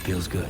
Feels good.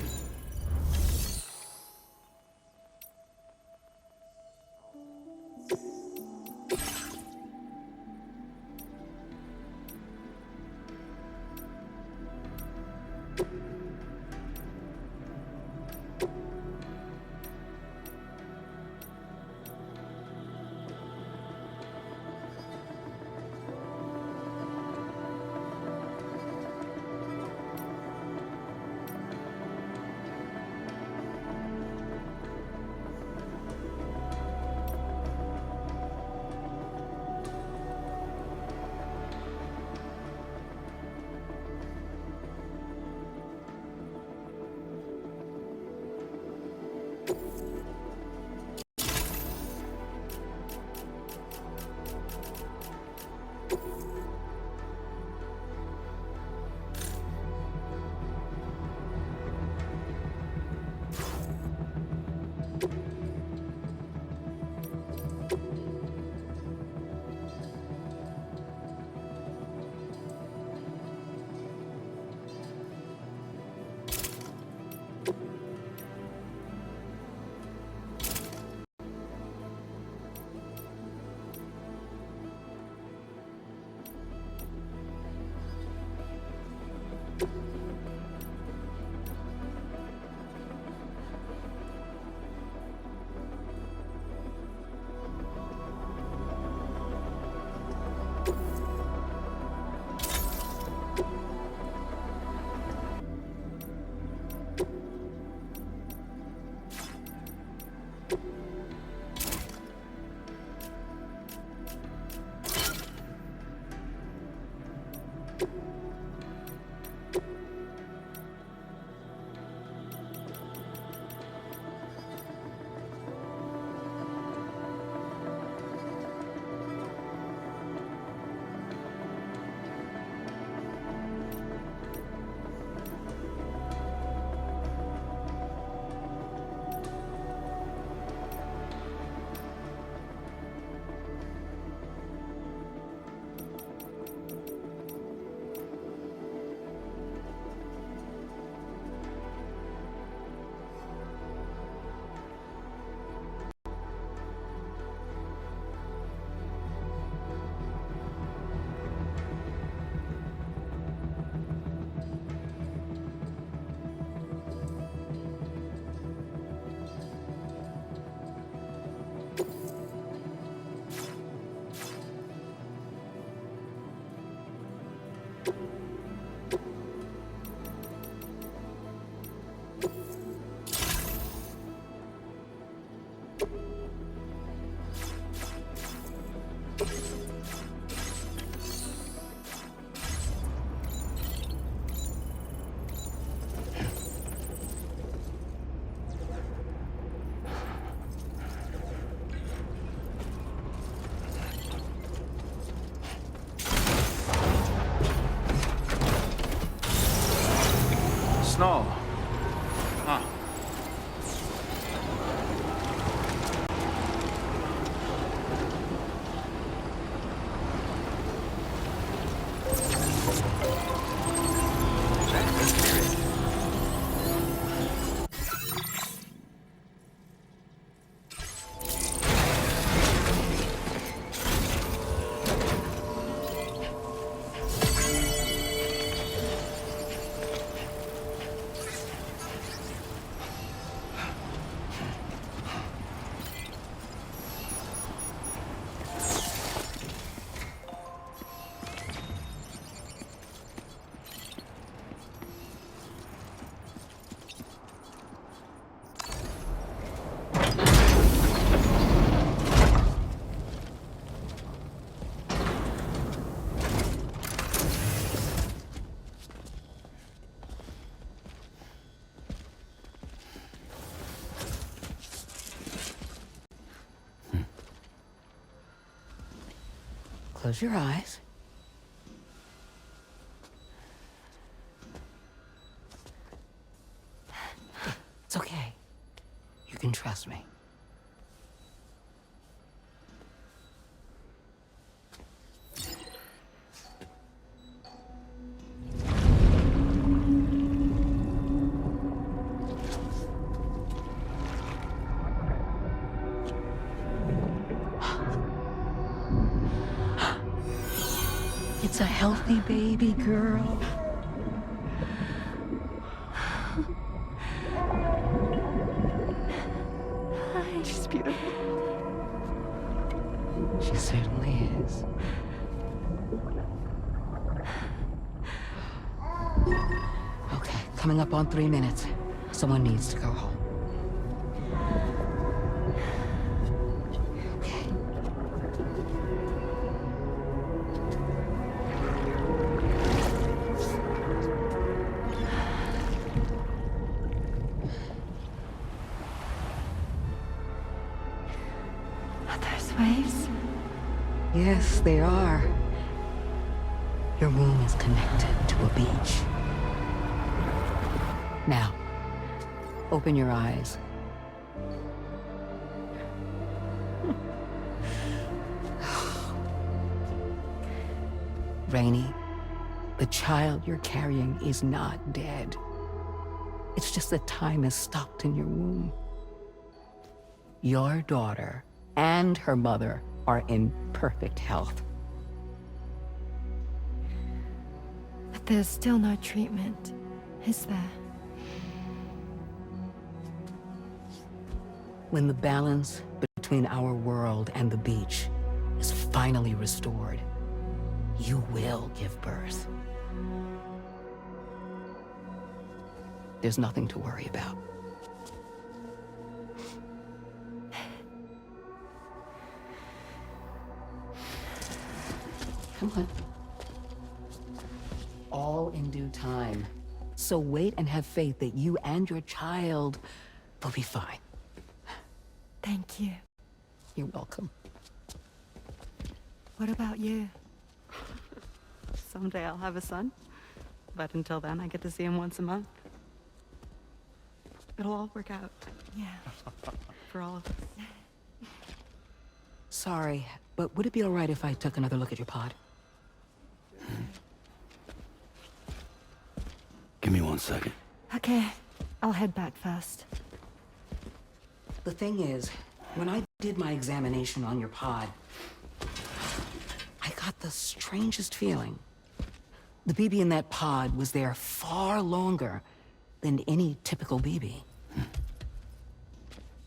Snow. Huh. Close your eyes. It's okay. You can trust me. It's a healthy baby girl. She's beautiful. She certainly is. Okay, coming up on 3 minutes. Someone needs to go home. Okay. Are those waves? Yes, they are. Your room is connected to a beach. Now, open your eyes. Rainey, the child you're carrying is not dead. It's just that time has stopped in your womb. Your daughter and her mother are in perfect health. But there's still no treatment, is there? When the balance between our world and the beach is finally restored, you will give birth. There's nothing to worry about. Come on. All in due time. So wait and have faith that you and your child will be fine. Thank you. You're welcome. What about you? Someday I'll have a son, but until then I get to see him once a month. It'll all work out. Yeah. For all of us. Sorry, but would it be all right if I took another look at your pod? Give me 1 second. Okay, I'll head back first. The thing is, when I did my examination on your pod, I got the strangest feeling. The BB in that pod was there far longer than any typical BB.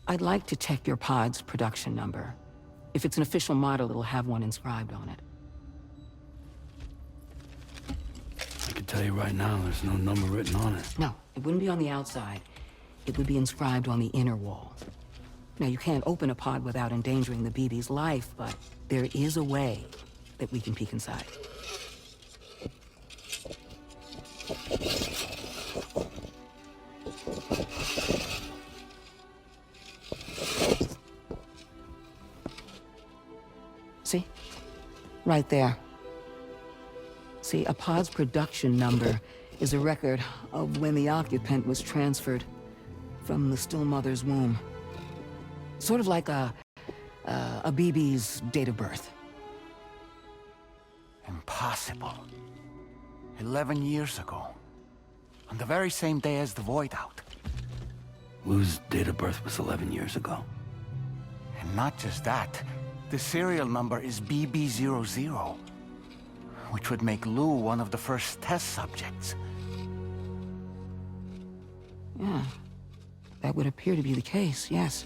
I'd like to check your pod's production number. If it's an official model, it'll have one inscribed on it. I can tell you right now, there's no number written on it. No, it wouldn't be on the outside. It would be inscribed on the inner wall. Now, you can't open a pod without endangering the BB's life, but there is a way that we can peek inside. See? Right there. See, a pod's production number is a record of when the occupant was transferred from the still mother's womb. Sort of like a BB's date of birth. Impossible. 11 years ago. On the very same day as the Void Out. Lou's date of birth was 11 years ago. And not just that, the serial number is BB00, which would make Lou one of the first test subjects. Yeah, that would appear to be the case, yes.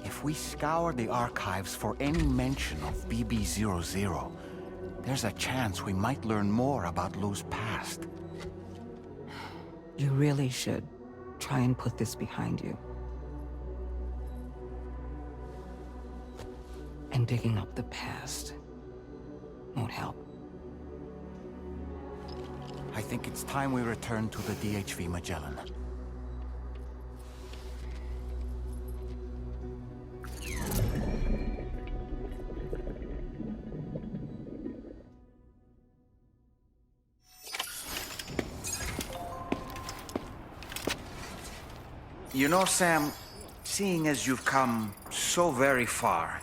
If we scour the archives for any mention of BB00, there's a chance we might learn more about Lou's past. You really should try and put this behind you. And digging up the past won't help. I think it's time we return to the DHV Magellan. You know, Sam, seeing as you've come so very far,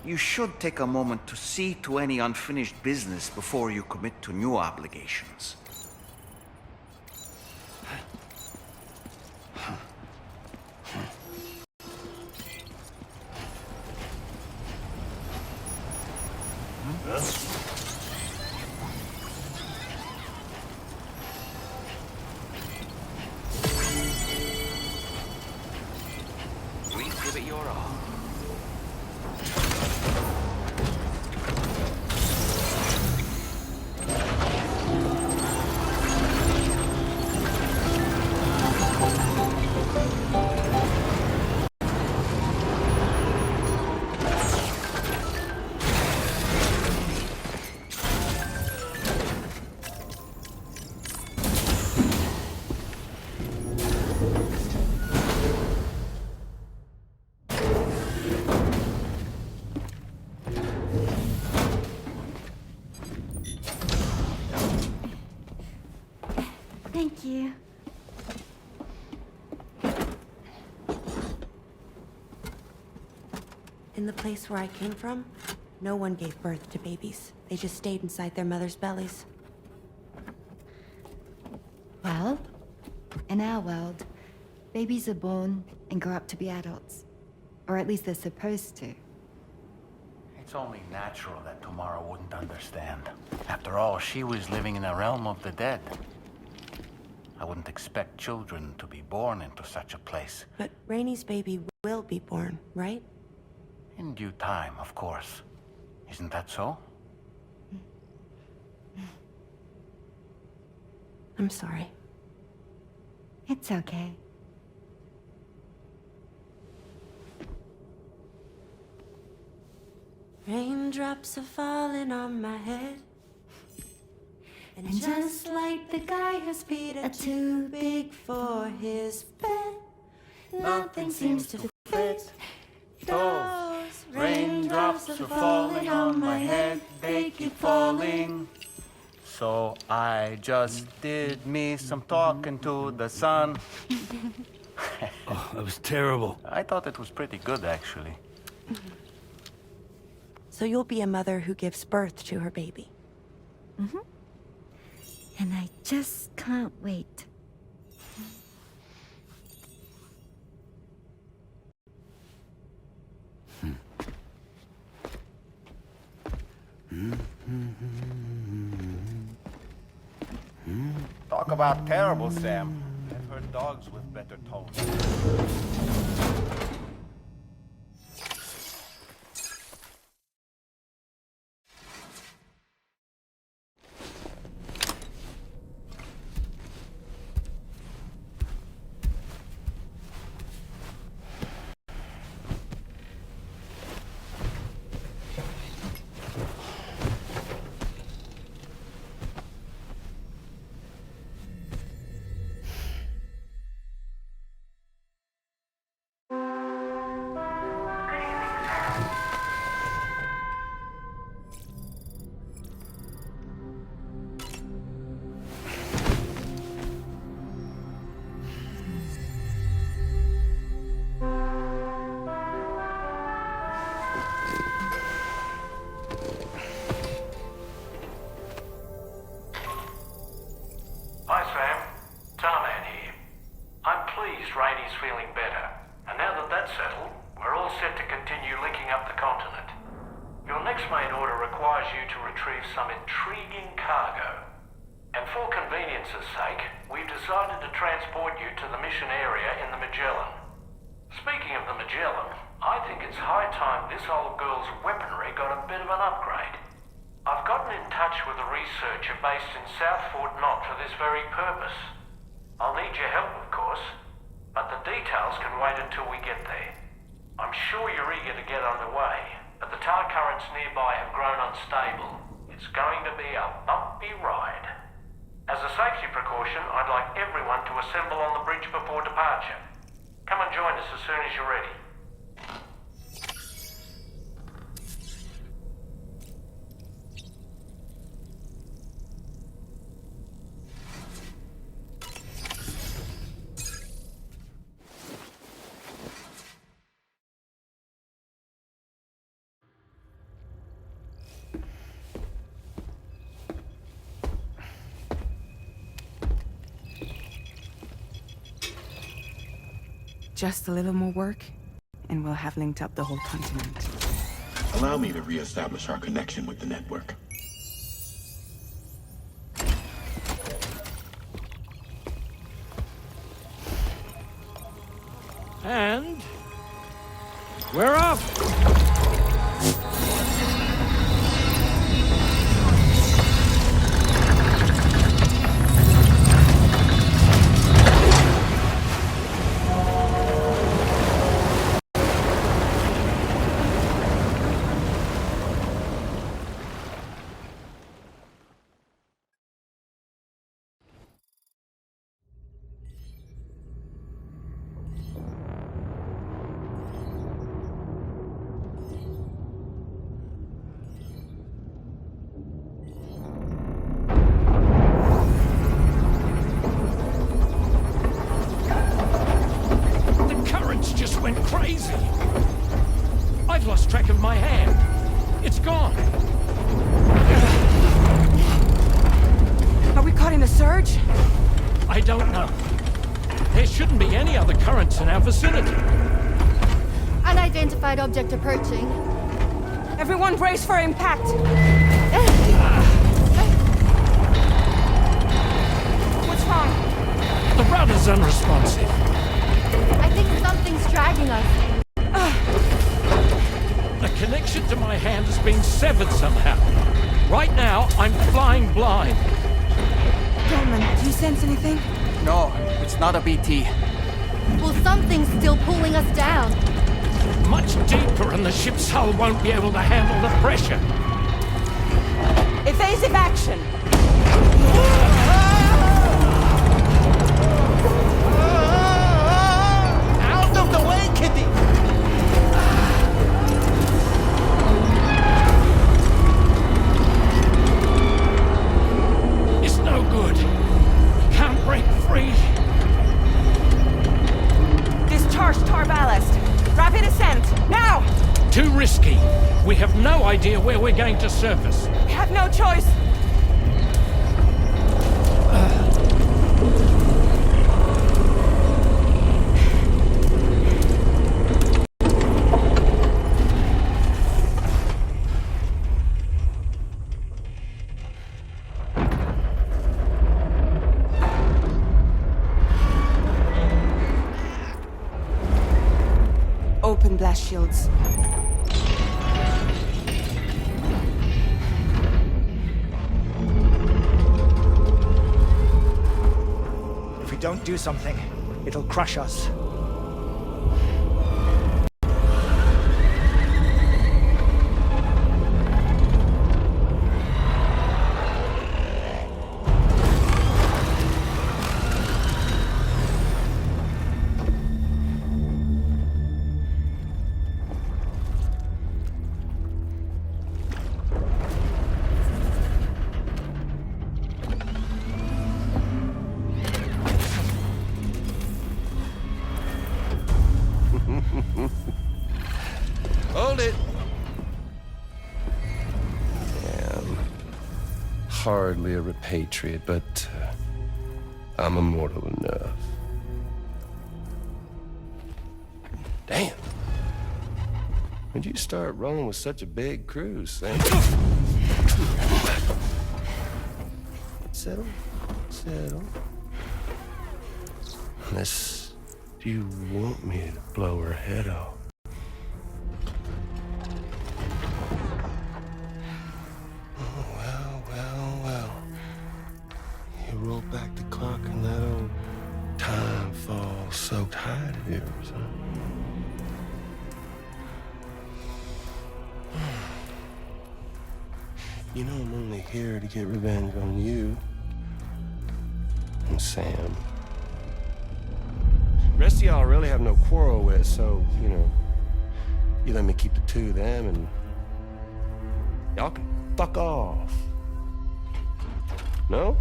you should take a moment to see to any unfinished business before you commit to new obligations. Please give it your all. Thank you. In the place where I came from, no one gave birth to babies. They just stayed inside their mother's bellies. Well, in our world, babies are born and grow up to be adults. Or at least they're supposed to. It's only natural that Tamara wouldn't understand. After all, she was living in a realm of the dead. I wouldn't expect children to be born into such a place. But Rainey's baby will be born, right? In due time, of course. Isn't that so? I'm sorry. It's okay. Raindrops are falling on my head. And just like the guy whose feet are too big for his bed, nothing seems to fit. Those raindrops are falling on my head, they keep falling. So I just did me some talking to the sun. Oh, that was terrible. I thought it was pretty good, actually. So you'll be a mother who gives birth to her baby. Mm-hmm. And I just can't wait. Talk about terrible, Sam. I've heard dogs with better tones. Hi, Sam. Tarman here. I'm pleased Rainey's feeling better. And now that that's settled, we're all set to continue linking up the continent. Your next main order requires you to retrieve some intriguing cargo. And for convenience's sake, we've decided to transport you to the mission area in the Magellan. Speaking of the Magellan, I think it's high time this old girl's weaponry got a bit of an upgrade. I've gotten in touch with a researcher based in South Fort Knott for this very purpose. I'll need your help, of course, but the details can wait until we get there. I'm sure you're eager to get underway, but the tar currents nearby have grown unstable. It's going to be a bumpy ride. As a safety precaution, I'd like everyone to assemble on the bridge before departure. Come and join us as soon as you're ready. Just a little more work, and we'll have linked up the whole continent. Allow me to reestablish our connection with the network. And we're off! Went crazy. I've lost track of my hand. It's gone. Are we caught in a surge? I don't know. There shouldn't be any other currents in our vicinity. Unidentified object approaching. Everyone brace for impact. What's wrong? The rudder's unresponsive. I think something's dragging us. The connection to my hand has been severed somehow. Right now, I'm flying blind. Dolman, do you sense anything? No, it's not a BT. Well, something's still pulling us down. Much deeper and the ship's hull won't be able to handle the pressure. Evasive action! Out of the way, Kitty! It's no good. Can't break free. Discharge tar ballast. Rapid ascent, now! Too risky. We have no idea where we're going to surface. We have no choice. Open blast shields. If we don't do something, it'll crush us. Hold it. Damn. Hardly a repatriate, but I'm immortal enough. Damn. When'd you start rolling with such a big crew, Sam? Settle. Settle. Unless you want me to blow her head off. Roll back the clock and that old time fall soaked hide of yours, huh? You know I'm only here to get revenge on you and Sam. The rest of y'all really have no quarrel with, so, you know, you let me keep the two of them and y'all can fuck off. No?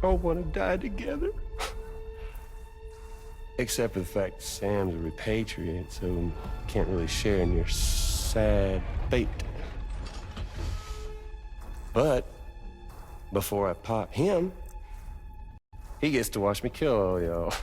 All want to die together. Except for the fact Sam's a repatriate, so can't really share in your sad fate. But before I pop him, he gets to watch me kill all y'all.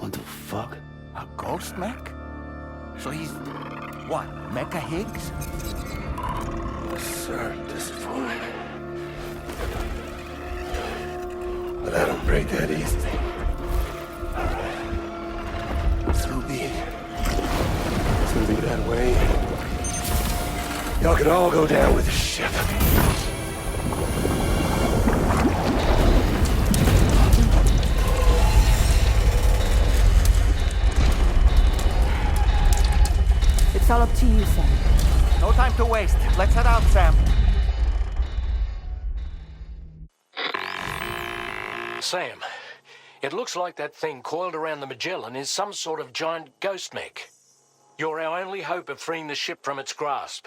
What the fuck? A ghost mech? So he's... what, Mecha Higgs? Sir, at this point. But I don't break that easy. So be it. It's gonna be that way. Y'all could all go down with the ship. It's all up to you, Sam. No time to waste. Let's head out, Sam. Sam, it looks like that thing coiled around the Magellan is some sort of giant ghost mech. You're our only hope of freeing the ship from its grasp.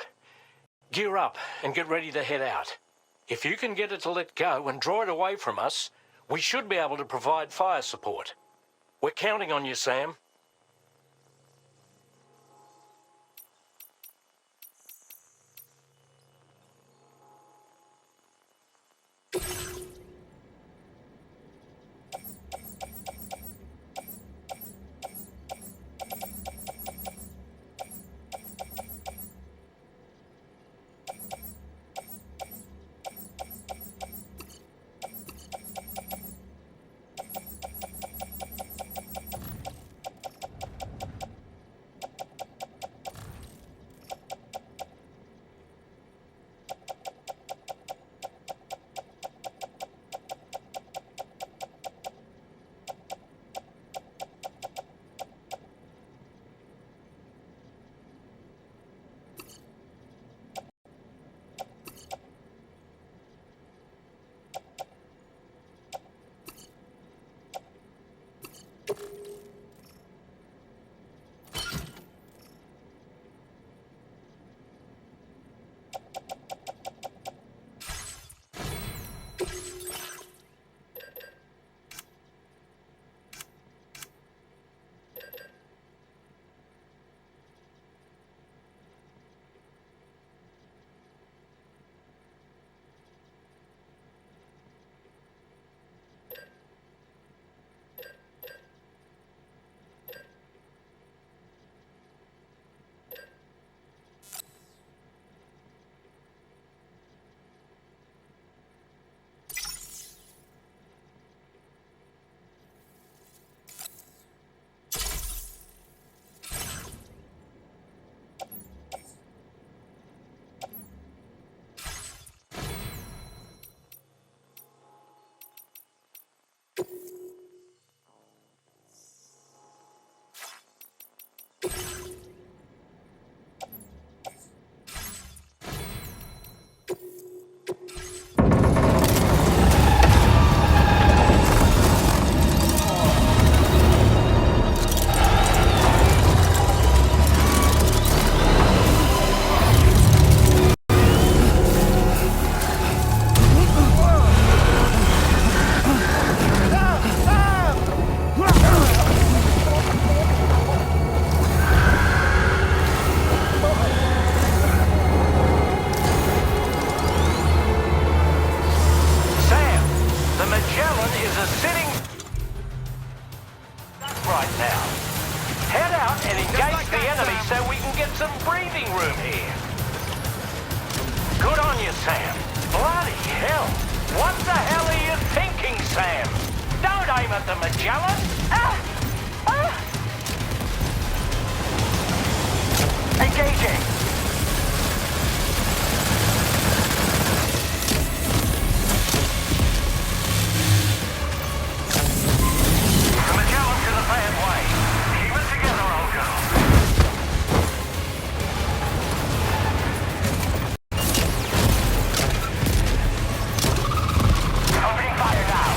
Gear up and get ready to head out. If you can get it to let go and draw it away from us, we should be able to provide fire support. We're counting on you, Sam. are sitting right now. Head out and engage the enemy so we can get some breathing room here. Good on you, Sam. Bloody hell. What the hell are you thinking, Sam? Don't aim at the Magellan. Engaging. The Magellan's in a bad way. Keep it together, old girl. Opening fire now.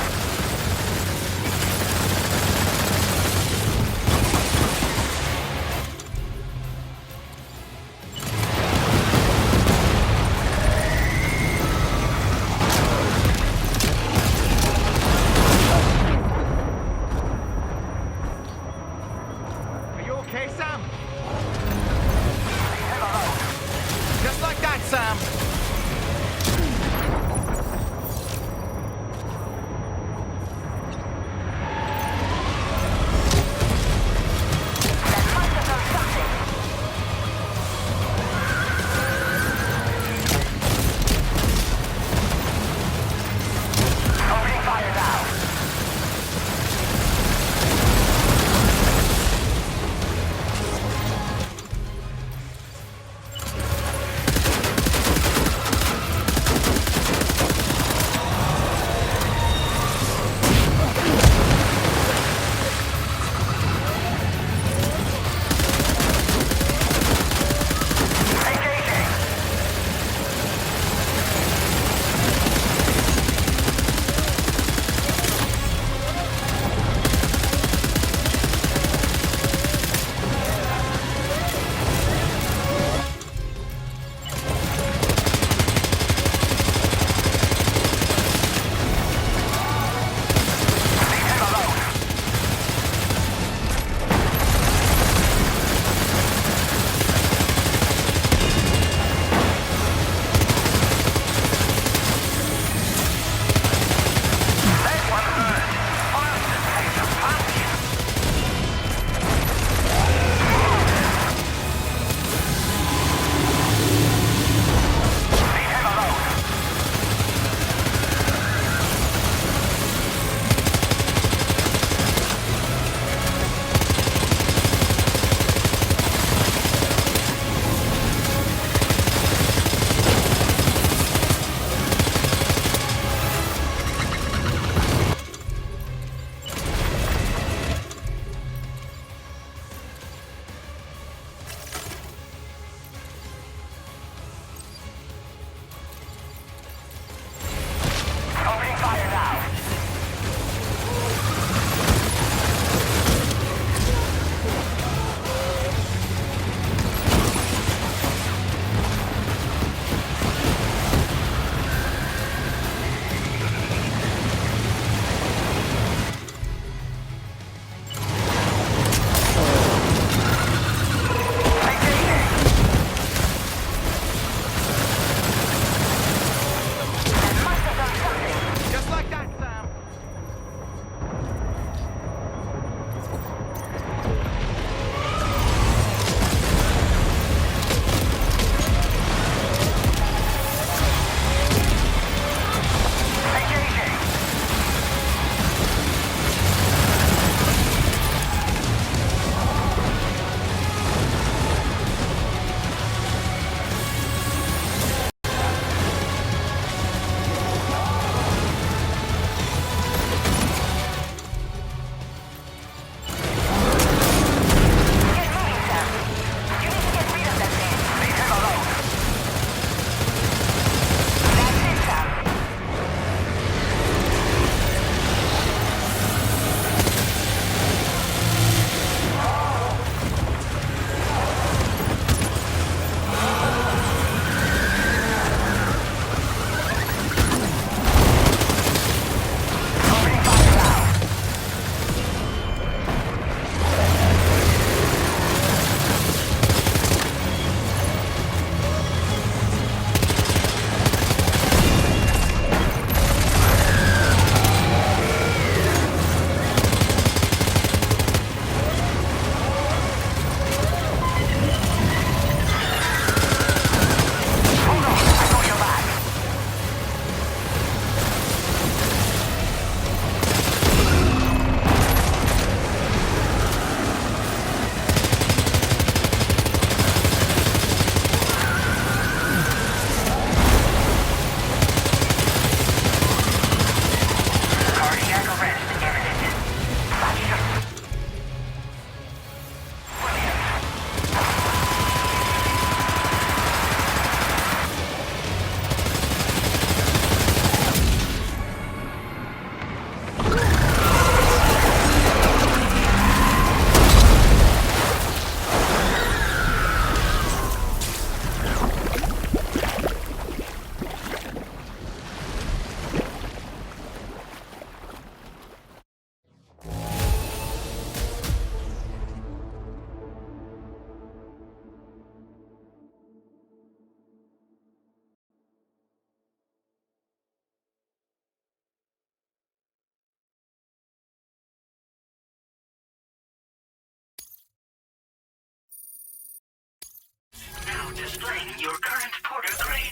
your current porter grade.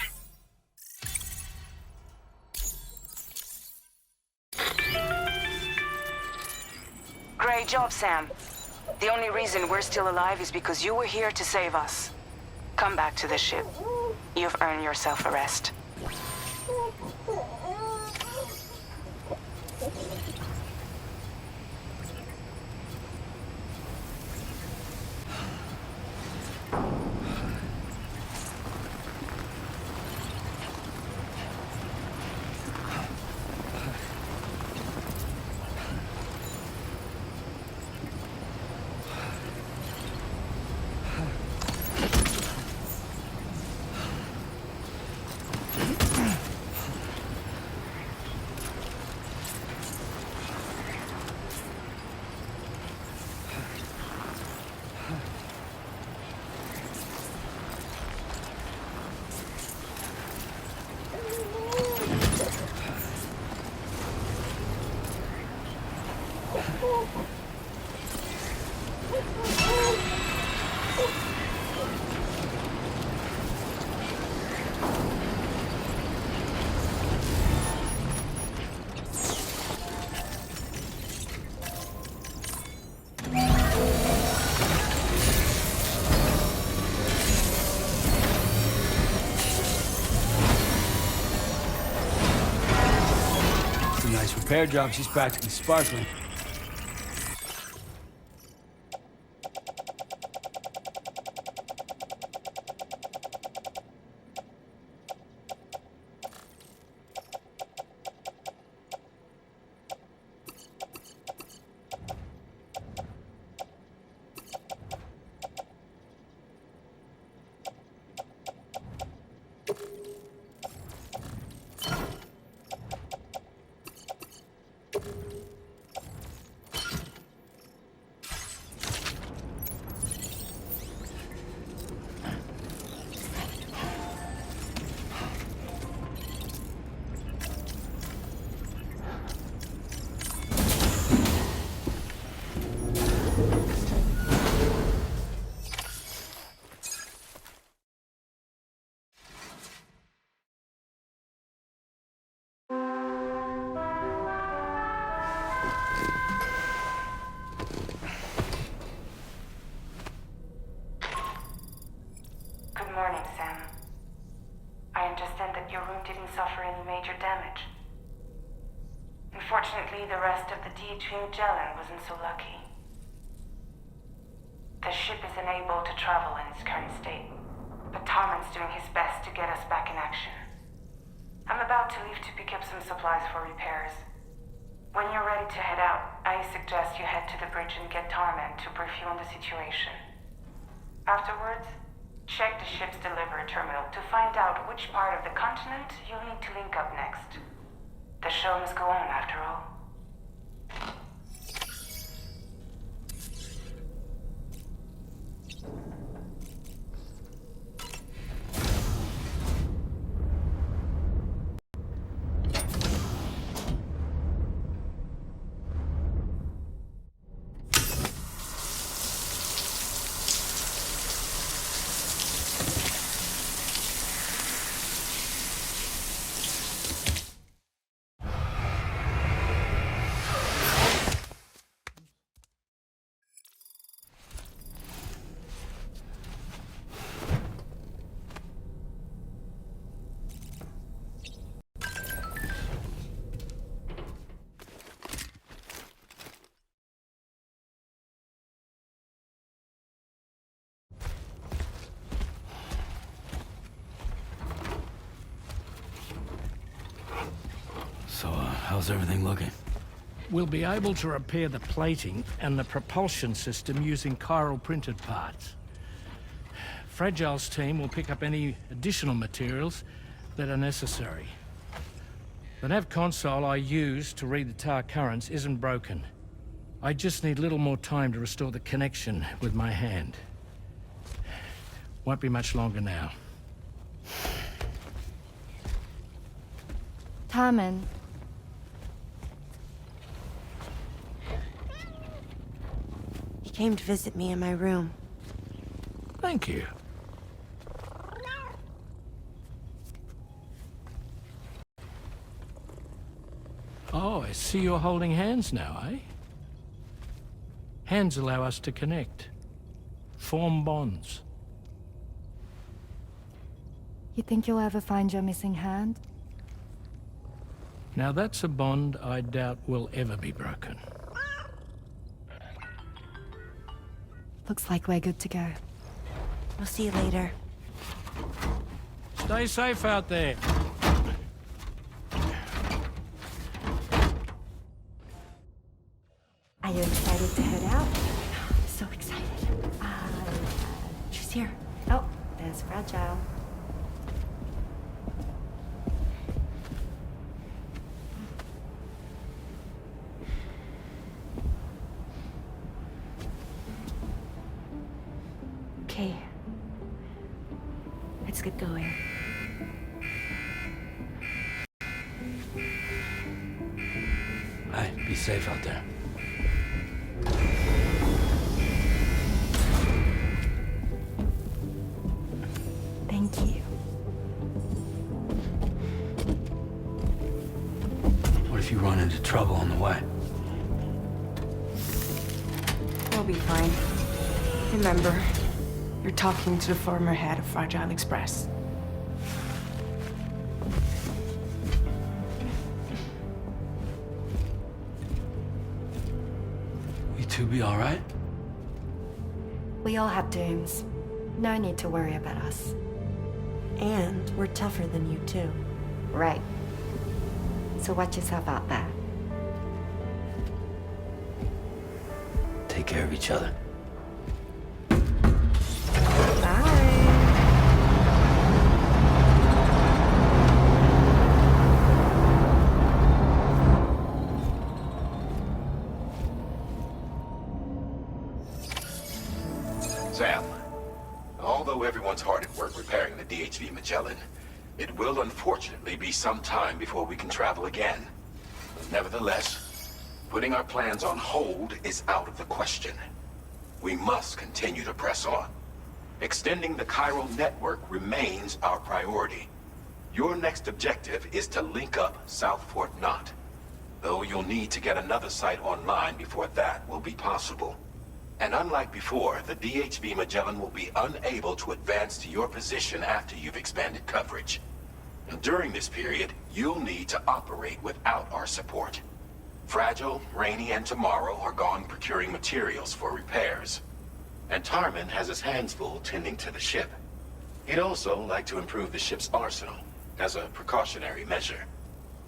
Great job, Sam. The only reason we're still alive is because you were here to save us. Come back to the ship. You've earned yourself a rest. Repair job, she's practically sparkling. Unfortunately, the rest of the Magellan wasn't so lucky. The ship is unable to travel in its current state, but Tarman's doing his best to get us back in action. I'm about to leave to pick up some supplies for repairs. When you're ready to head out, I suggest you head to the bridge and get Tarman to brief you on the situation. Afterwards, check the ship's delivery terminal to find out which part of the continent you'll need to link up next. The show must go on, after all. So, how's everything looking? We'll be able to repair the plating and the propulsion system using chiral printed parts. Fragile's team will pick up any additional materials that are necessary. The nav console I use to read the tower currents isn't broken. I just need a little more time to restore the connection with my hand. Won't be much longer now. Tarman. He came to visit me in my room. Thank you. I see you're holding hands now, eh? Hands allow us to connect, form bonds. You think you'll ever find your missing hand? Now that's a bond I doubt will ever be broken. Looks like we're good to go. We'll see you later. Stay safe out there. Are you excited to head out? So excited. She's here. Oh, there's Fragile. Okay. Let's get going. Hey, be safe out there. Thank you. What if you run into trouble on the way? We'll be fine. Remember, you're talking to the former head of Fragile Express. You two be all right? We all have dooms. No need to worry about us. And we're tougher than you, too. Right. So watch yourself out there. Take care of each other. Sam, although everyone's hard at work repairing the DHV Magellan, it will unfortunately be some time before we can travel again. Nevertheless, putting our plans on hold is out of the question. We must continue to press on. Extending the chiral network remains our priority. Your next objective is to link up South Fort Knot, though you'll need to get another site online before that will be possible. And unlike before, the DHV Magellan will be unable to advance to your position after you've expanded coverage. During this period, you'll need to operate without our support. Fragile, Rainy, and Tomorrow are gone procuring materials for repairs. And Tarman has his hands full tending to the ship. He'd also like to improve the ship's arsenal, as a precautionary measure.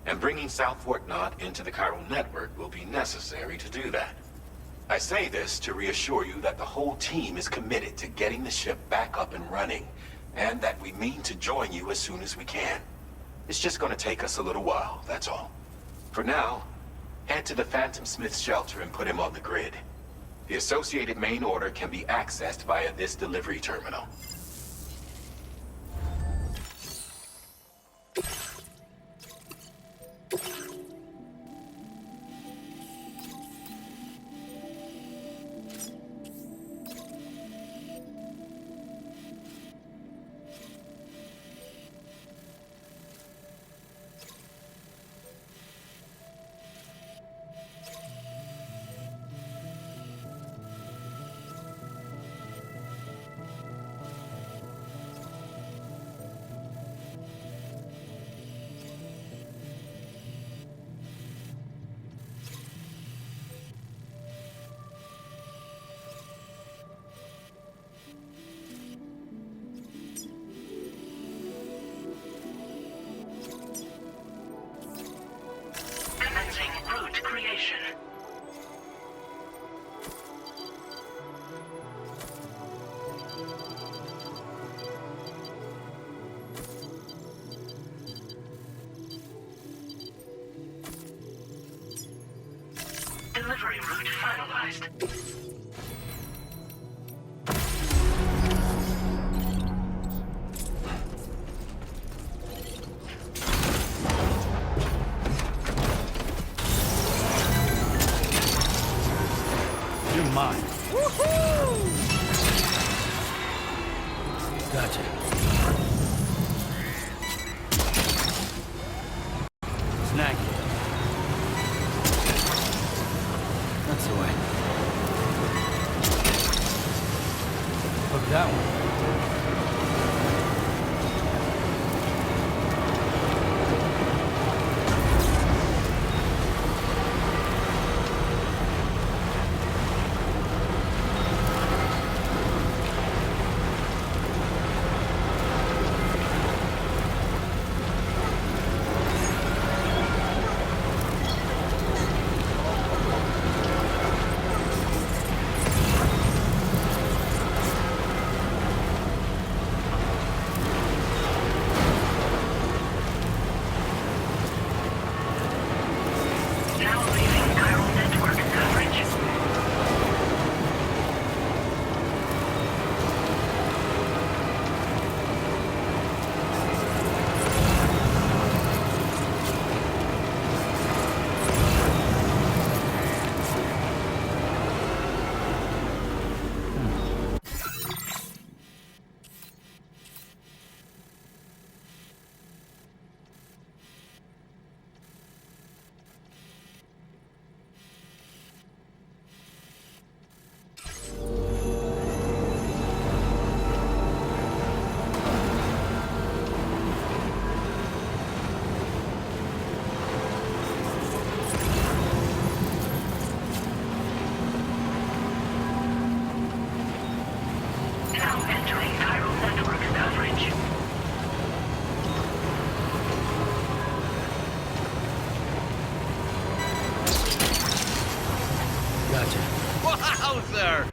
And bringing South Fort Knot into the chiral network will be necessary to do that. I say this to reassure you that the whole team is committed to getting the ship back up and running, and that we mean to join you as soon as we can. It's just gonna take us a little while, that's all. For now, head to the Phantom Smith's shelter and put him on the grid. The associated main order can be accessed via this delivery terminal. Commencing route creation. Delivery route finalized. You're mine. Woohoo! Gotcha. Snack it. That's the way. Look at that one. Wowzer!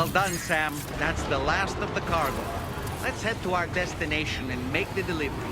Well done, Sam. That's the last of the cargo. Let's head to our destination and make the delivery.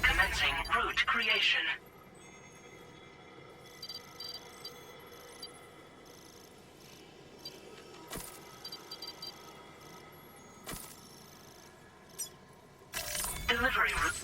Commencing route creation. Delivery route.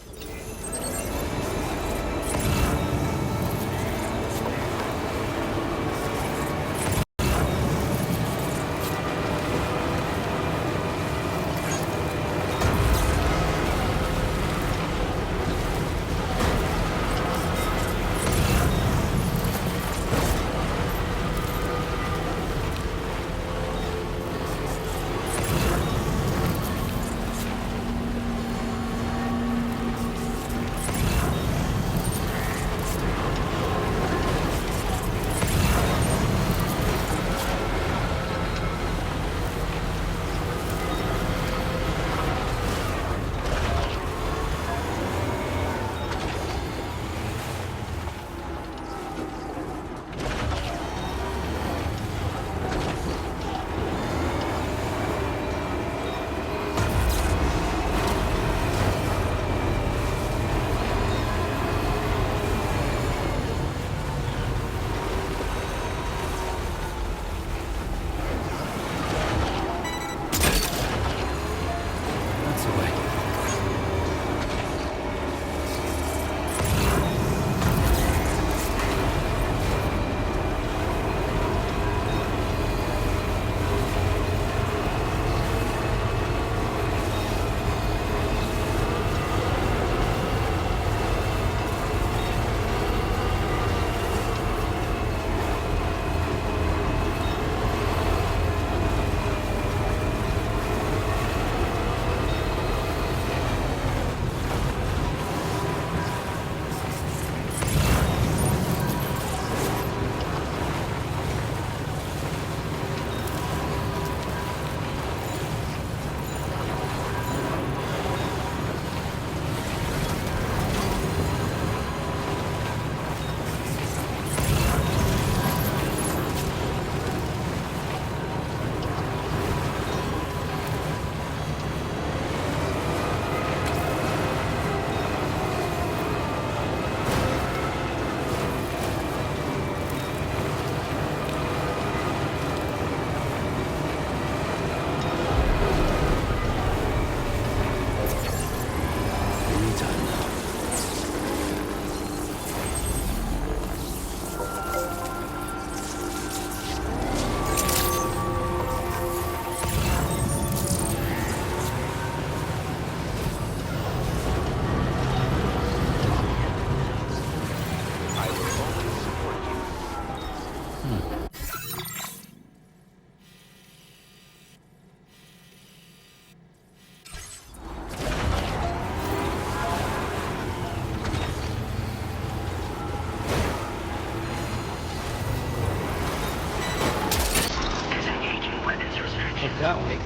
That one.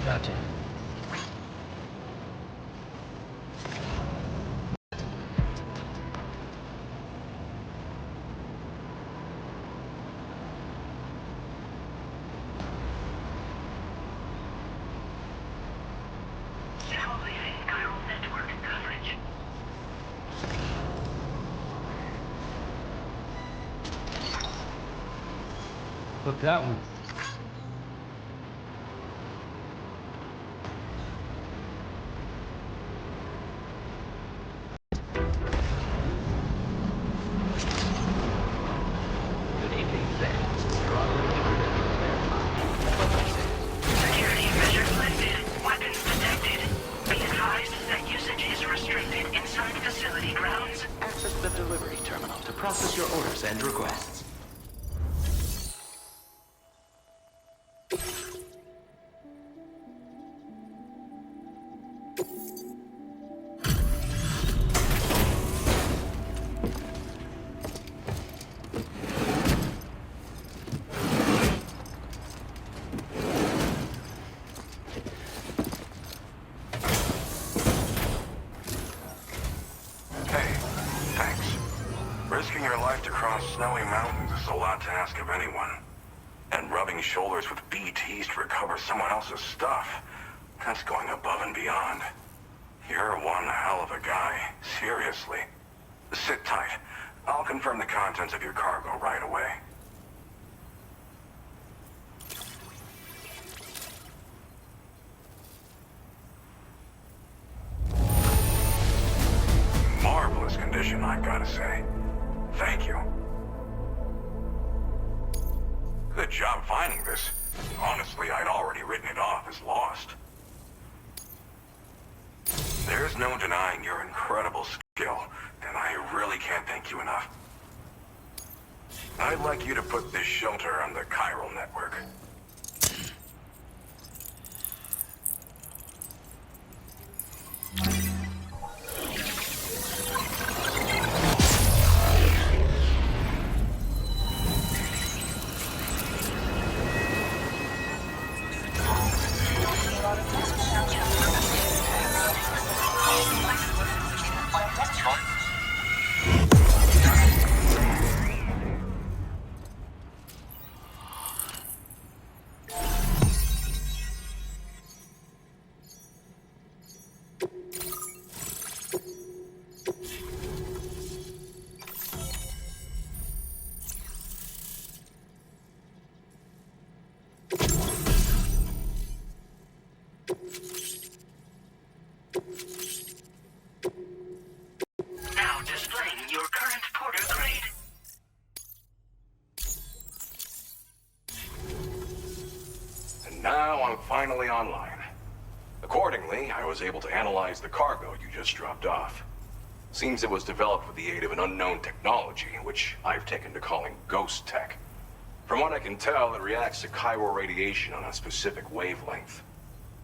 Gotcha. Clip that one. Good evening, Sam. You're on the security measures lifted. Weapons detected. Be advised that usage is restricted inside facility grounds. Access the delivery terminal to process your orders and requests. Risking your life to cross snowy mountains is a lot to ask of anyone. And rubbing shoulders with BTs to recover someone else's stuff, that's going above and beyond. You're one hell of a guy, seriously. Sit tight. I'll confirm the contents of your cargo right away. Marvelous condition, I've got to say. Thank you. Good job finding this. Honestly, I'd already written it off as lost. There's no denying your incredible skill, and I really can't thank you enough. I'd like you to put this shelter on the chiral network. Now displaying your current porter grade. And now I'm finally online. Accordingly, I was able to analyze the cargo you just dropped off. Seems it was developed with the aid of an unknown technology, which I've taken to calling Ghost Tech. From what I can tell, it reacts to chiral radiation on a specific wavelength.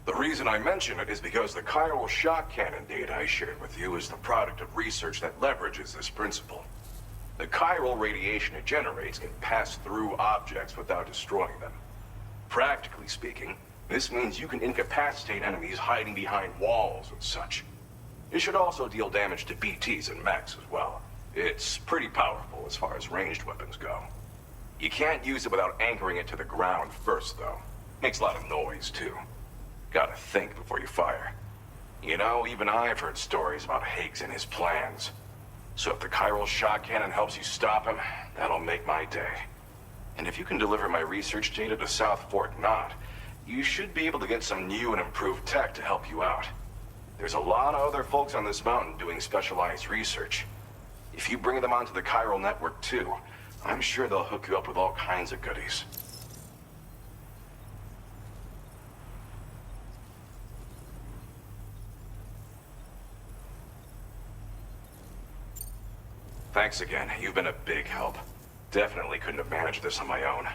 The reason I mention it is because the chiral shock cannon data I shared with you is the product of research that leverages this principle. The chiral radiation it generates can pass through objects without destroying them. Practically speaking, this means you can incapacitate enemies hiding behind walls and such. It should also deal damage to BTs and mechs as well. It's pretty powerful as far as ranged weapons go. You can't use it without anchoring it to the ground first, though. Makes a lot of noise, too. Gotta think before you fire. You know, even I've heard stories about Higgs and his plans. So if the chiral shock cannon helps you stop him, that'll make my day. And if you can deliver my research data to South Fort Knot, you should be able to get some new and improved tech to help you out. There's a lot of other folks on this mountain doing specialized research. If you bring them onto the chiral network too, I'm sure they'll hook you up with all kinds of goodies. Thanks again. You've been a big help. Definitely couldn't have managed this on my own.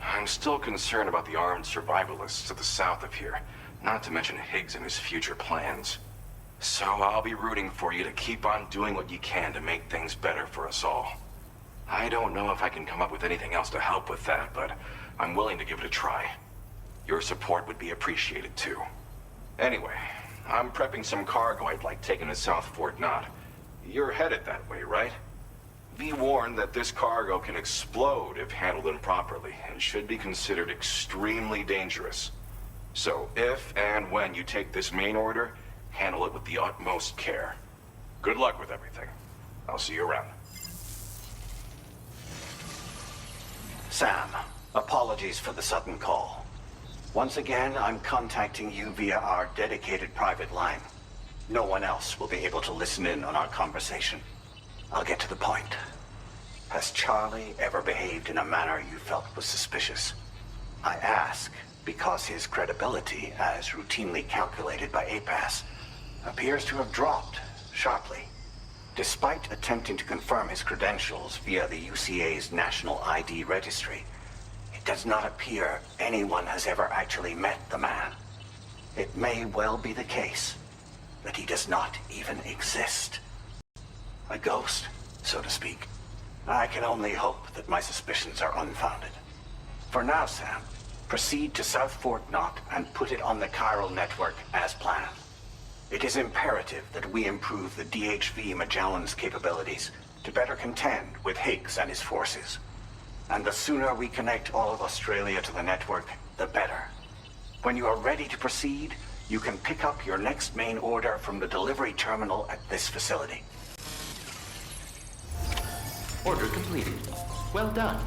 I'm still concerned about the armed survivalists to the south of here, not to mention Higgs and his future plans. So I'll be rooting for you to keep on doing what you can to make things better for us all. I don't know if I can come up with anything else to help with that, but I'm willing to give it a try. Your support would be appreciated too. Anyway, I'm prepping some cargo I'd like taken to South Fort Knot. You're headed that way, right? Be warned that this cargo can explode if handled improperly, and should be considered extremely dangerous. So if and when you take this main order, handle it with the utmost care. Good luck with everything. I'll see you around. Sam, Apologies for the sudden call. Once again, I'm contacting you via our dedicated private line. No one else will be able to listen in on our conversation. I'll get to the point. Has Charlie ever behaved in a manner you felt was suspicious? I ask because his credibility, as routinely calculated by APAS, appears to have dropped sharply. Despite attempting to confirm his credentials via the UCA's National ID Registry, it does not appear anyone has ever actually met the man. It may well be the case that he does not even exist. A ghost, so to speak. I can only hope that my suspicions are unfounded. For now, Sam, proceed to South Fort Knot and put it on the chiral network as planned. It is imperative that we improve the DHV Magellan's capabilities to better contend with Higgs and his forces. And the sooner we connect all of Australia to the network, the better. When you are ready to proceed, you can pick up your next main order from the delivery terminal at this facility. Order completed. Well done.